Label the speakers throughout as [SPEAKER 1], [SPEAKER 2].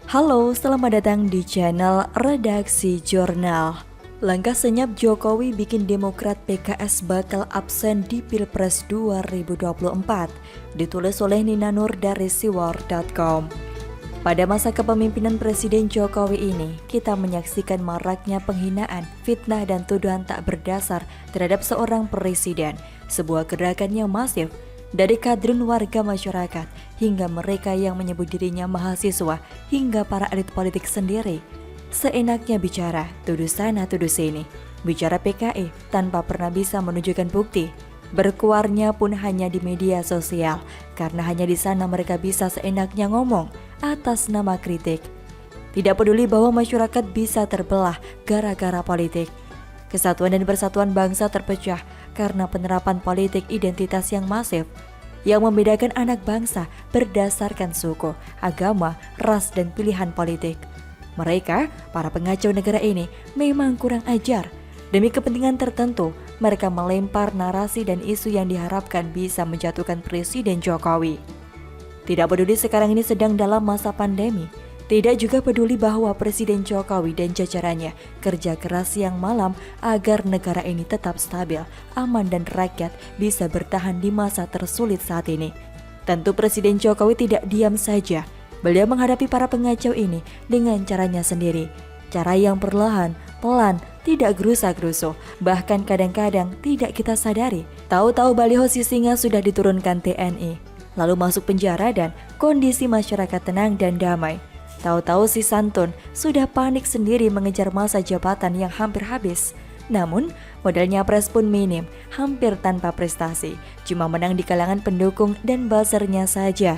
[SPEAKER 1] Halo, selamat datang di channel Redaksi Jurnal. Langkah senyap Jokowi bikin Demokrat PKS bakal absen di Pilpres 2024. Ditulis oleh Nina Nur dari siwar.com. Pada masa kepemimpinan Presiden Jokowi ini, kita menyaksikan maraknya penghinaan, fitnah, dan tuduhan tak berdasar terhadap seorang presiden. Sebuah gerakan yang masif dari kadrun warga masyarakat hingga mereka yang menyebut dirinya mahasiswa hingga para elit politik sendiri. Seenaknya bicara, tuduh sana tuduh sini, bicara PKI tanpa pernah bisa menunjukkan bukti. Berkuarnya pun hanya di media sosial, karena hanya di sana mereka bisa seenaknya ngomong atas nama kritik. Tidak peduli bahwa masyarakat bisa terbelah gara-gara politik. Kesatuan dan persatuan bangsa terpecah karena penerapan politik identitas yang masif, yang membedakan anak bangsa berdasarkan suku, agama, ras, dan pilihan politik. Mereka, para pengacau negara ini, memang kurang ajar. Demi kepentingan tertentu, mereka melempar narasi dan isu yang diharapkan bisa menjatuhkan Presiden Jokowi. Tidak peduli sekarang ini sedang dalam masa pandemi, tidak juga peduli bahwa Presiden Jokowi dan jajarannya kerja keras siang malam agar negara ini tetap stabil, aman, dan rakyat bisa bertahan di masa tersulit saat ini. Tentu Presiden Jokowi tidak diam saja. Beliau menghadapi para pengacau ini dengan caranya sendiri. Cara yang perlahan, pelan, tidak gerusa-gerusu, bahkan kadang-kadang tidak kita sadari. Tahu-tahu baliho si singa sudah diturunkan TNI, lalu masuk penjara dan kondisi masyarakat tenang dan damai. Tahu-tahu si santun sudah panik sendiri mengejar masa jabatan yang hampir habis. Namun, modalnya pres pun minim, hampir tanpa prestasi, cuma menang di kalangan pendukung dan buzzernya saja.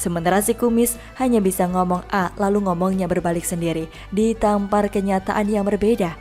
[SPEAKER 1] Sementara si kumis hanya bisa ngomong A lalu ngomongnya berbalik sendiri, ditampar kenyataan yang berbeda.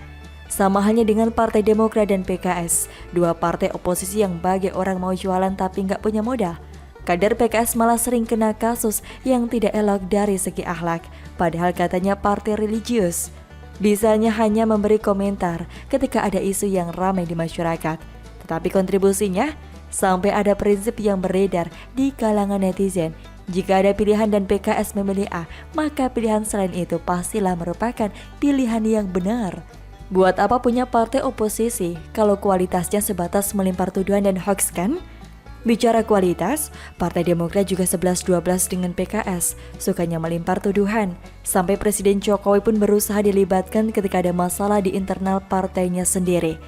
[SPEAKER 1] Sama halnya dengan Partai Demokrat dan PKS, dua partai oposisi yang bagi orang mau jualan tapi nggak punya modal. Kader PKS malah sering kena kasus yang tidak elok dari segi akhlak, padahal katanya partai religius. Bisanya hanya memberi komentar ketika ada isu yang ramai di masyarakat, tetapi kontribusinya sampai ada prinsip yang beredar di kalangan netizen. Jika ada pilihan dan PKS memilih A, maka pilihan selain itu pastilah merupakan pilihan yang benar. Buat apa punya partai oposisi kalau kualitasnya sebatas melempar tuduhan dan hoax, kan? Bicara kualitas, Partai Demokrat juga 11-12 dengan PKS, sukanya melempar tuduhan. Sampai Presiden Jokowi pun berusaha dilibatkan ketika ada masalah di internal partainya sendiri.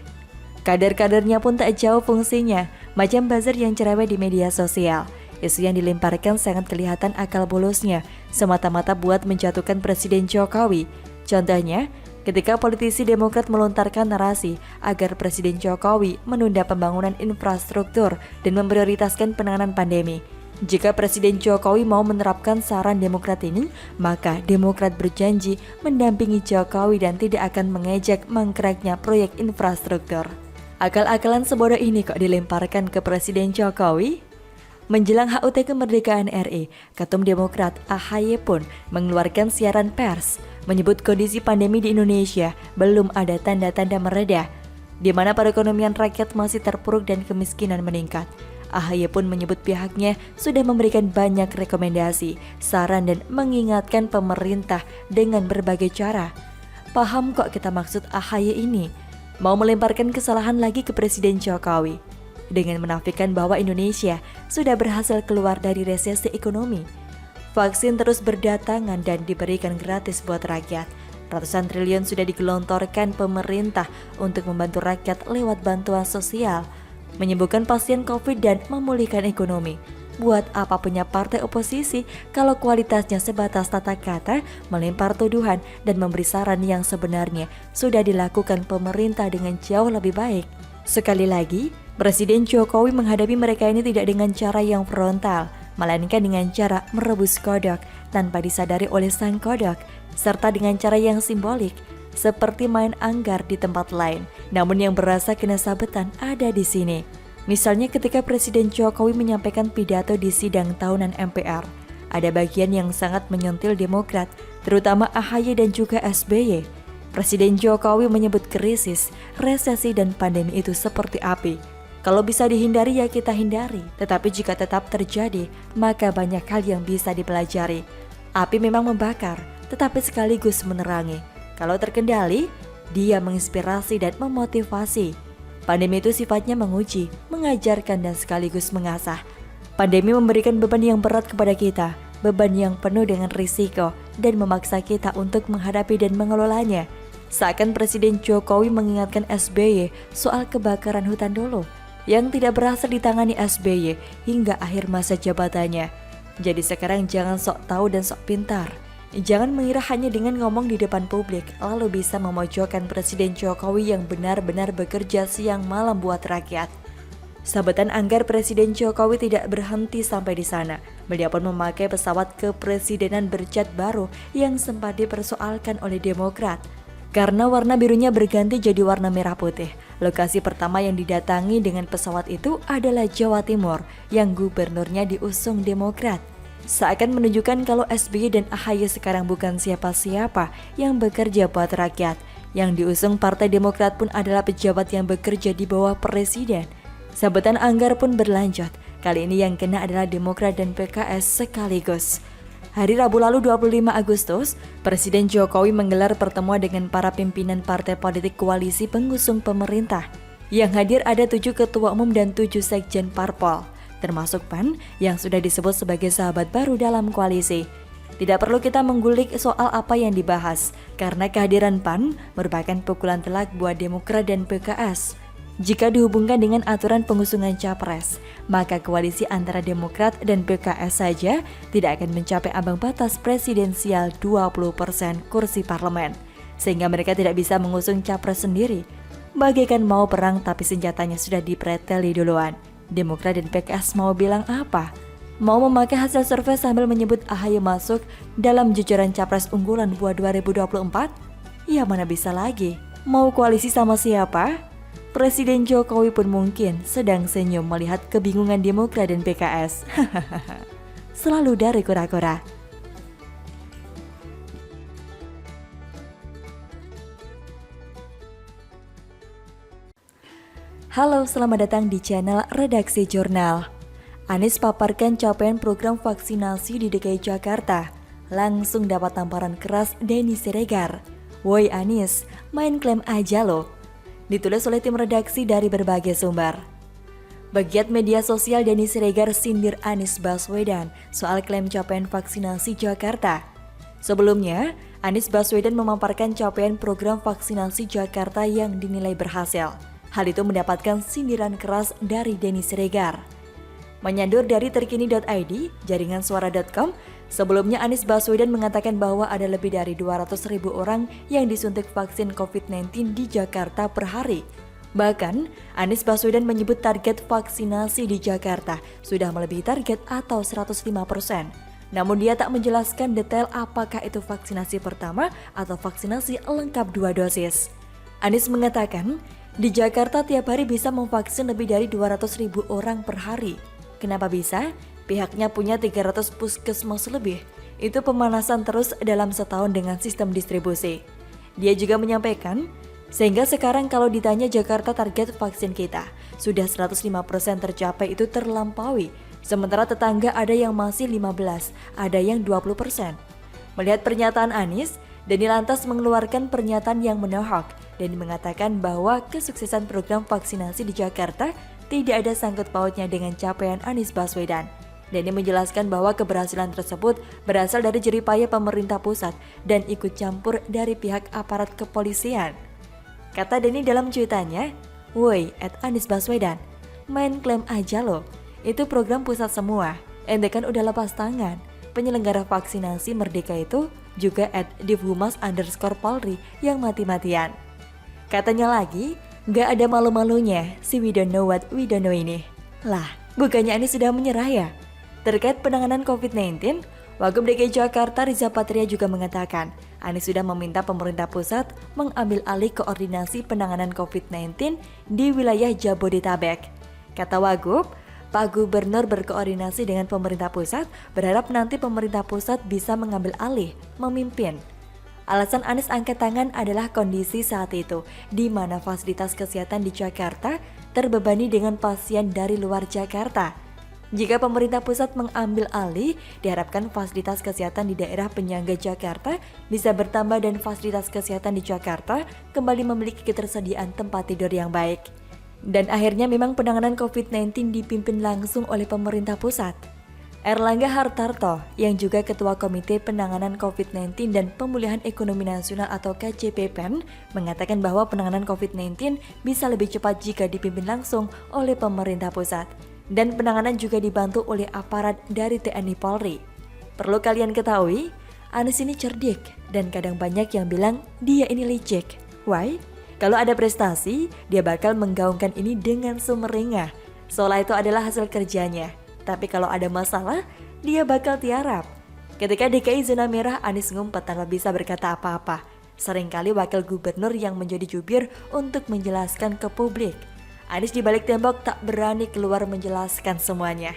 [SPEAKER 1] Kader-kadernya pun tak jauh fungsinya, macam buzzer yang cerewet di media sosial. Isu yang dilemparkan sangat kelihatan akal bolosnya, semata-mata buat menjatuhkan Presiden Jokowi. Contohnya, ketika politisi Demokrat melontarkan narasi agar Presiden Jokowi menunda pembangunan infrastruktur dan memprioritaskan penanganan pandemi. Jika Presiden Jokowi mau menerapkan saran Demokrat ini, maka Demokrat berjanji mendampingi Jokowi dan tidak akan mengejek mangkraknya proyek infrastruktur. Akal-akalan sebodoh ini kok dilemparkan ke Presiden Jokowi? Menjelang HUT kemerdekaan RI, Ketum Demokrat AHY pun mengeluarkan siaran pers menyebut kondisi pandemi di Indonesia belum ada tanda-tanda mereda, di mana perekonomian rakyat masih terpuruk dan kemiskinan meningkat. AHY pun menyebut pihaknya sudah memberikan banyak rekomendasi, saran, dan mengingatkan pemerintah dengan berbagai cara. Paham kok kita maksud AHY ini? Mau melemparkan kesalahan lagi ke Presiden Jokowi dengan menafikan bahwa Indonesia sudah berhasil keluar dari resesi ekonomi. Vaksin terus berdatangan dan diberikan gratis buat rakyat. Ratusan triliun sudah digelontorkan pemerintah untuk membantu rakyat lewat bantuan sosial, menyembuhkan pasien COVID dan memulihkan ekonomi. Buat apa punya partai oposisi kalau kualitasnya sebatas tata kata, melempar tuduhan, dan memberi saran yang sebenarnya sudah dilakukan pemerintah dengan jauh lebih baik. Sekali lagi, Presiden Jokowi menghadapi mereka ini tidak dengan cara yang frontal, melainkan dengan cara merebus kodok tanpa disadari oleh sang kodok, serta dengan cara yang simbolik, seperti main anggar di tempat lain. Namun yang berasa kena sabetan ada di sini. Misalnya ketika Presiden Jokowi menyampaikan pidato di sidang tahunan MPR, ada bagian yang sangat menyentil Demokrat, terutama AHY dan juga SBY. Presiden Jokowi menyebut krisis, resesi, dan pandemi itu seperti api. Kalau bisa dihindari ya kita hindari, tetapi jika tetap terjadi, maka banyak hal yang bisa dipelajari. Api memang membakar, tetapi sekaligus menerangi. Kalau terkendali, dia menginspirasi dan memotivasi. Pandemi itu sifatnya menguji, mengajarkan dan sekaligus mengasah. Pandemi memberikan beban yang berat kepada kita, beban yang penuh dengan risiko dan memaksa kita untuk menghadapi dan mengelolanya. Seakan Presiden Jokowi mengingatkan SBY soal kebakaran hutan dulu yang tidak berhasil ditangani SBY hingga akhir masa jabatannya. Jadi sekarang jangan sok tahu dan sok pintar. Jangan mengira hanya dengan ngomong di depan publik lalu bisa memojokkan Presiden Jokowi yang benar-benar bekerja siang malam buat rakyat. Sabetan anggar Presiden Jokowi tidak berhenti sampai di sana. Beliau pun memakai pesawat kepresidenan bercat baru yang sempat dipersoalkan oleh Demokrat. Karena warna birunya berganti jadi warna merah putih. Lokasi pertama yang didatangi dengan pesawat itu adalah Jawa Timur yang gubernurnya diusung Demokrat. Seakan menunjukkan kalau SBY dan AHY sekarang bukan siapa-siapa yang bekerja buat rakyat. Yang diusung Partai Demokrat pun adalah pejabat yang bekerja di bawah Presiden. Sabetan anggar pun berlanjut. Kali ini yang kena adalah Demokrat dan PKS sekaligus. Hari Rabu lalu 25 Agustus, Presiden Jokowi menggelar pertemuan dengan para pimpinan partai politik koalisi pengusung pemerintah. Yang hadir ada 7 ketua umum dan 7 sekjen parpol, termasuk PAN yang sudah disebut sebagai sahabat baru dalam koalisi. Tidak perlu kita menggulik soal apa yang dibahas, karena kehadiran PAN merupakan pukulan telak buat Demokrat dan PKS. Jika dihubungkan dengan aturan pengusungan capres, maka koalisi antara Demokrat dan PKS saja tidak akan mencapai ambang batas presidensial 20% kursi parlemen, sehingga mereka tidak bisa mengusung capres sendiri. Bagaikan mau perang tapi senjatanya sudah dipreteli duluan. Demokrat dan PKS mau bilang apa? Mau memakai hasil survei sambil menyebut AHY masuk dalam jajaran capres unggulan buat 2024? Ya mana bisa lagi. Mau koalisi sama siapa? Presiden Jokowi pun mungkin sedang senyum melihat kebingungan Demokrat dan PKS. Selalu dari kura-kura. Halo, selamat datang di channel Redaksi Jurnal. Anies paparkan capaian program vaksinasi di DKI Jakarta. Langsung dapat tamparan keras Denny Siregar. Woi Anies, main klaim aja lo. Ditulis oleh tim redaksi dari berbagai sumber. Bagiat media sosial Denny Siregar sindir Anies Baswedan soal klaim capaian vaksinasi Jakarta. Sebelumnya, Anies Baswedan memaparkan capaian program vaksinasi Jakarta yang dinilai berhasil. Hal itu mendapatkan sindiran keras dari Denny Siregar. Menyandur dari terkini.id, jaringan suara.com, sebelumnya Anies Baswedan mengatakan bahwa ada lebih dari 200.000 orang yang disuntik vaksin COVID-19 di Jakarta per hari. Bahkan, Anies Baswedan menyebut target vaksinasi di Jakarta sudah melebihi target atau 105%. Namun dia tak menjelaskan detail apakah itu vaksinasi pertama atau vaksinasi lengkap 2 dosis. Anies mengatakan, di Jakarta tiap hari bisa memvaksin lebih dari 200.000 orang per hari. Kenapa bisa? Pihaknya punya 300 puskesmas lebih. Itu pemanasan terus dalam setahun dengan sistem distribusi. Dia juga menyampaikan, sehingga sekarang kalau ditanya Jakarta target vaksin kita, sudah 105% tercapai itu terlampaui. Sementara tetangga ada yang masih 15%, ada yang 20%. Melihat pernyataan Anies, Denny lantas mengeluarkan pernyataan yang menohok. Denny mengatakan bahwa kesuksesan program vaksinasi di Jakarta tidak ada sangkut pautnya dengan capaian Anies Baswedan. Denny menjelaskan bahwa keberhasilan tersebut berasal dari jeripaya pemerintah pusat dan ikut campur dari pihak aparat kepolisian. Kata Denny dalam cuitannya, "Woi, @Anies Baswedan, main klaim aja lo. Itu program pusat semua. Ente kan udah lepas tangan. Penyelenggara vaksinasi Merdeka itu juga @divhumas_Polri yang mati-matian." Katanya lagi, gak ada malu-malunya si we don't know what we don't know ini. Lah, bukannya Anies sudah menyerah ya? Terkait penanganan COVID-19, Wagub DKI Jakarta Riza Patria juga mengatakan Anies sudah meminta pemerintah pusat mengambil alih koordinasi penanganan COVID-19 di wilayah Jabodetabek. Kata Wagub, Pak Gubernur berkoordinasi dengan pemerintah pusat berharap nanti pemerintah pusat bisa mengambil alih, memimpin. Alasan Anies angkat tangan adalah kondisi saat itu, di mana fasilitas kesehatan di Jakarta terbebani dengan pasien dari luar Jakarta. Jika pemerintah pusat mengambil alih, diharapkan fasilitas kesehatan di daerah penyangga Jakarta bisa bertambah dan fasilitas kesehatan di Jakarta kembali memiliki ketersediaan tempat tidur yang baik. Dan akhirnya memang penanganan COVID-19 dipimpin langsung oleh pemerintah pusat. Erlangga Hartarto, yang juga Ketua Komite Penanganan COVID-19 dan Pemulihan Ekonomi Nasional atau KCPPN, mengatakan bahwa penanganan COVID-19 bisa lebih cepat jika dipimpin langsung oleh pemerintah pusat. Dan penanganan juga dibantu oleh aparat dari TNI Polri. Perlu kalian ketahui, Anies ini cerdik dan kadang banyak yang bilang dia ini licik. Why? Kalau ada prestasi, dia bakal menggaungkan ini dengan sumringah, seolah itu adalah hasil kerjanya. Tapi kalau ada masalah, dia bakal tiarap. Ketika DKI zona merah, Anies ngumpet tanpa bisa berkata apa-apa. Seringkali wakil gubernur yang menjadi jubir untuk menjelaskan ke publik. Anies di balik tembok tak berani keluar menjelaskan semuanya.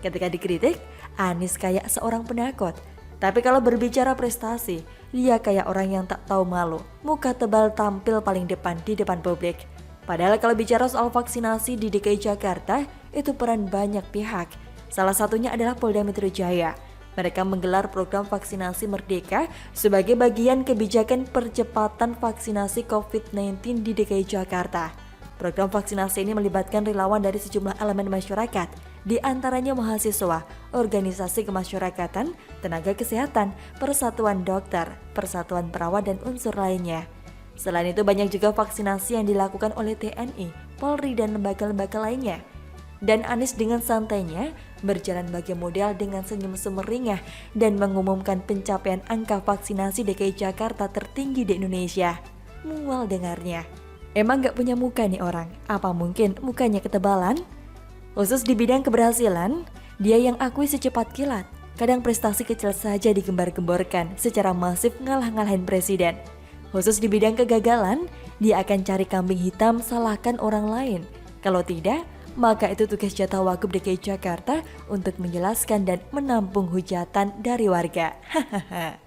[SPEAKER 1] Ketika dikritik, Anies kayak seorang penakut. Tapi kalau berbicara prestasi, dia kayak orang yang tak tahu malu. Muka tebal tampil paling depan di depan publik. Padahal kalau bicara soal vaksinasi di DKI Jakarta, itu peran banyak pihak. Salah satunya adalah Polda Metro Jaya. Mereka menggelar program vaksinasi Merdeka sebagai bagian kebijakan percepatan vaksinasi COVID-19 di DKI Jakarta. Program vaksinasi ini melibatkan relawan dari sejumlah elemen masyarakat, di antaranya mahasiswa, organisasi kemasyarakatan, tenaga kesehatan, persatuan dokter, persatuan perawat, dan unsur lainnya. Selain itu banyak juga vaksinasi yang dilakukan oleh TNI, Polri, dan lembaga-lembaga lainnya. Dan Anies dengan santainya berjalan bagi model dengan senyum sumringah dan mengumumkan pencapaian angka vaksinasi DKI Jakarta tertinggi di Indonesia. Mual dengarnya. Emang gak punya muka nih orang? Apa mungkin mukanya ketebalan? Khusus di bidang keberhasilan, dia yang akui secepat kilat. Kadang prestasi kecil saja digembar-gemborkan secara masif ngalah-ngalahin presiden. Khusus di bidang kegagalan, dia akan cari kambing hitam salahkan orang lain. Kalau tidak, maka itu tugas jatah Wagub DKI Jakarta untuk menjelaskan dan menampung hujatan dari warga. Hahaha.